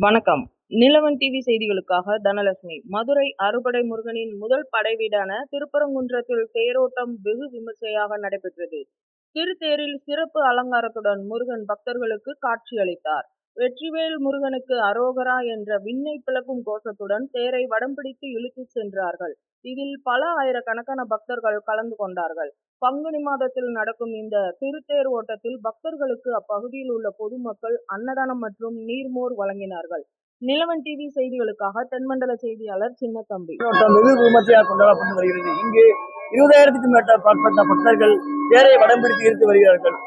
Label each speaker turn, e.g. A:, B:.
A: வணக்கம். நிலவன் டிவி செய்திகளுக்காக தனலட்சுமி. மதுரை அறுபடை முருகனின் முதல் படைவீடான திருப்பரங்குன்றத்தில் தேரோட்டம் வெகு விமர்சையாக நடைபெற்றது. திருத்தேரில் சிறப்பு அலங்காரத்துடன் முருகன் பக்தர்களுக்கு காட்சியளித்தார். வெற்றிவேல் முருகனுக்கு அரோகரா என்ற விண்ணை பிளக்கும் கோஷத்துடன் தேரை வடம் பிடித்து இழுத்துச் சென்றார்கள். இதில் பல ஆயிரக்கணக்கான பக்தர்கள் கலந்து கொண்டார்கள். பங்குனி மாதத்தில் நடக்கும் இந்த திருத்தேர் ஓட்டத்தில் பக்தர்களுக்கு அப்பகுதியில் உள்ள பொதுமக்கள் அன்னதானம் மற்றும் நீர்மோர் வழங்கினார்கள். நிலவன் டிவி செய்திகளுக்காக தென்மண்டல செய்தியாளர் சின்னத்தம்பி.
B: வெகு விமர்சையாக கொண்டாடப்பட்டு வருகிறது. இங்கு 20,000க்கும் மேற்பட்ட பக்தர்கள் தேரை வடம் பிடித்து இழுத்து வருகிறார்கள்.